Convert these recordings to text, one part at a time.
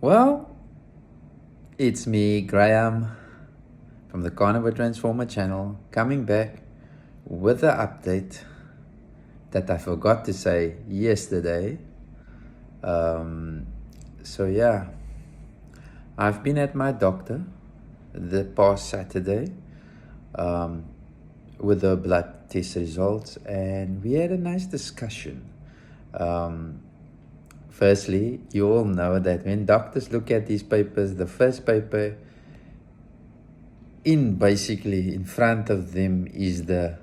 Well, it's me, Graham, from the Carnivore Transformer channel, coming back with the update that I forgot to say yesterday. Um, so, yeah, I've been at my doctor the past Saturday um, with the blood test results, and we had a nice discussion. Um, Firstly, you all know that when doctors look at these papers, the first paper basically in front of them is your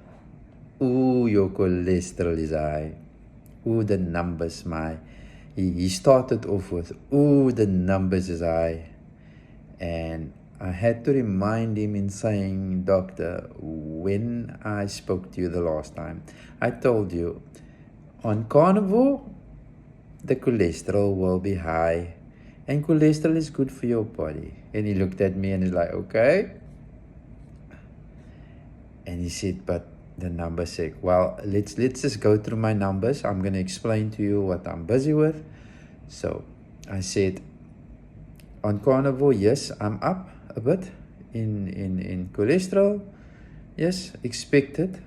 cholesterol is high. Ooh, the numbers, he started off with, the numbers is high. And I had to remind him in saying, doctor, when I spoke to you the last time, I told you on carnivore, the cholesterol will be high, and cholesterol is good for your body. And he looked at me and he's like, okay. And he said, but the numbers say, well, let's just go through my numbers. I'm going to explain to you what I'm busy with. So I said, on carnivore, yes, I'm up a bit in cholesterol. Yes, expected.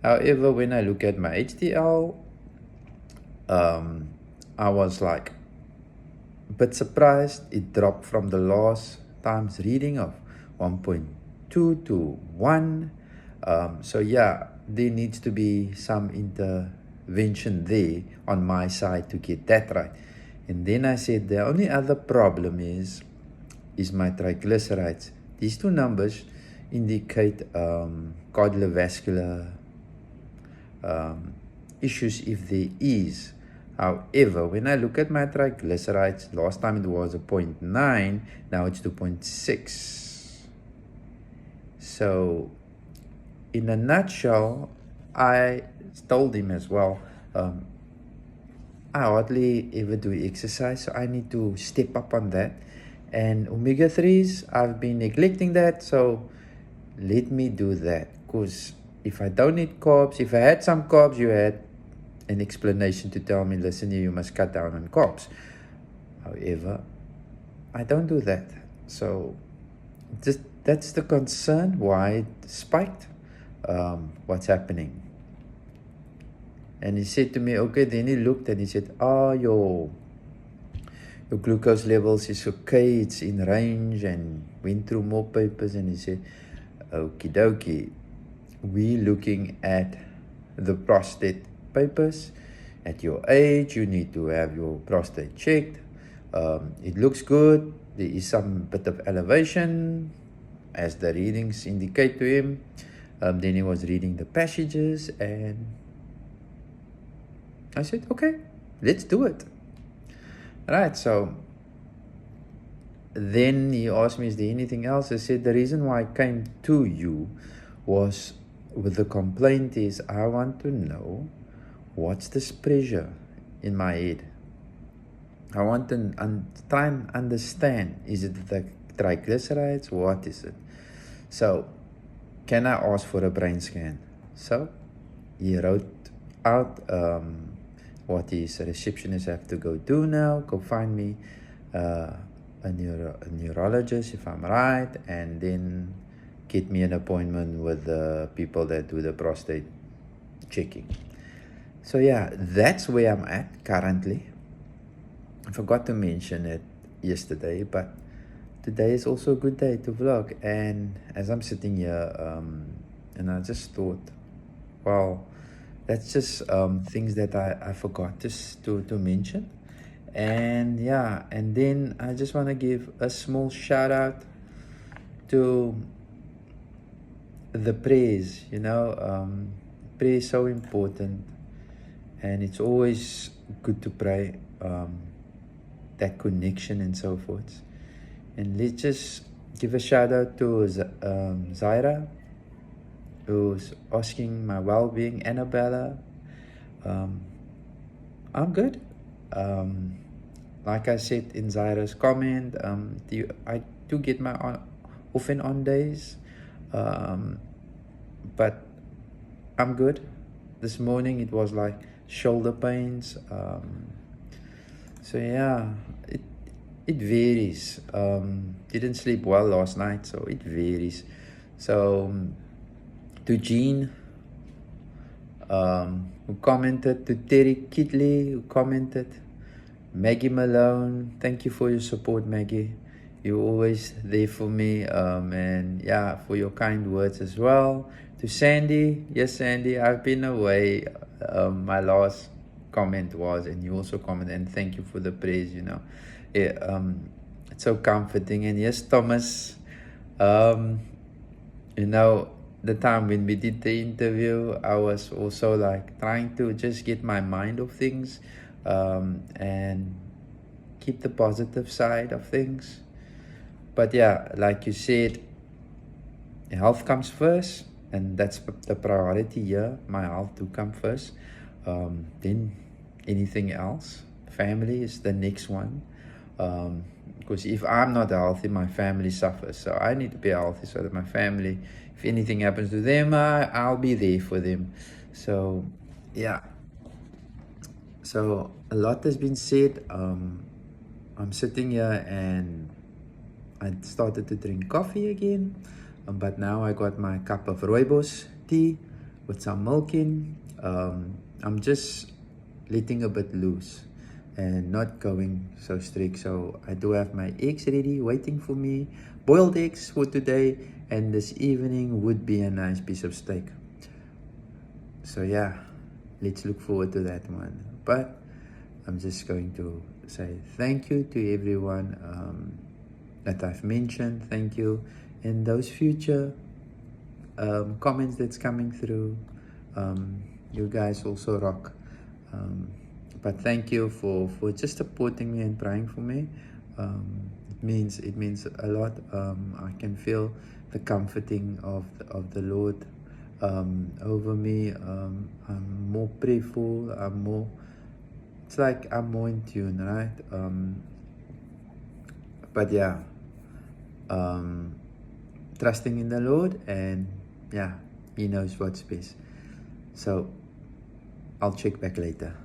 However, when I look at my HDL, I was like a bit surprised. It dropped from the last time's reading of 1.2 to 1. So yeah, there needs to be some intervention there on my side to get that right. And then I said the only other problem is my triglycerides. These two numbers indicate cardiovascular issues if there is. However, when I look at my triglycerides, last time it was a 0.9, now it's 2.6. So in a nutshell, I told him as well, I hardly ever do exercise, so I need to step up on that. And omega-3s, I've been neglecting that, so let me do that. Because if I don't eat carbs, if I had some carbs, you had an explanation to tell me, listen, you must cut down on carbs. However, I don't do that. So that's the concern why it spiked. What's happening? And he said to me, okay, then he looked and he said, your glucose levels is okay, it's in range, and went through more papers, and he said, okie dokie, we're looking at the prostate papers. At your age, you need to have your prostate checked. It looks good. There is some bit of elevation as the readings indicate to him. Then he was reading the passages, and I said, okay, let's do it. Right, so then he asked me, is there anything else? I said, the reason why I came to you was with the complaint is I want to know what's this pressure in my head. I want to try and understand, is it the triglycerides? What is it? So can I ask for a brain scan? So he wrote out what his receptionist have to go do now. Go find me a neurologist if I'm right, and then get me an appointment with the people that do the prostate checking. So yeah, that's where I'm at currently. I forgot to mention it yesterday, but today is also a good day to vlog. And as I'm sitting here, and I just thought, well, that's just things that I forgot just to mention. And yeah, and then I just want to give a small shout out to the praise. Prayer is so important, and it's always good to pray, that connection and so forth. And let's just give a shout out to Zaira, who's asking my well-being. Annabella, I'm good. Like I said in Zaira's comment, I do get my off and on days, but I'm good. This morning it was like shoulder pains. So yeah, It varies. Didn't sleep well last night, so it varies. So to Jean, who commented, to Terry Kidley, who commented, Maggie Malone, thank you for your support, Maggie. You're always there for me, and yeah, for your kind words as well. To Sandy, yes, Sandy, I've been away. My last comment was, and you also commented, and thank you for the praise. Yeah, it's so comforting. And yes, Thomas, um, you know, the time when we did the interview, I was also like trying to just get my mind off things, and keep the positive side of things. But yeah, like you said, health comes first, and that's the priority here. My health to come first. Then anything else. Family is the next one. Because if I'm not healthy, my family suffers. So I need to be healthy so that my family, if anything happens to them, I'll be there for them. So yeah. So a lot has been said. I'm sitting here and I started to drink coffee again, but now I got my cup of rooibos tea with some milk in. I'm just letting a bit loose and not going so strict. So I do have my eggs ready, waiting for me, boiled eggs for today, and this evening would be a nice piece of steak. So yeah, let's look forward to that one. But I'm just going to say thank you to everyone that I've mentioned. Thank you. And those future comments that's coming through, you guys also rock. But thank you for just supporting me and praying for me. It means a lot. I can feel the comforting of the Lord over me. I'm more prayerful. It's like I'm more in tune, right? But yeah, trusting in the Lord, and yeah, He knows what's best. So I'll check back later.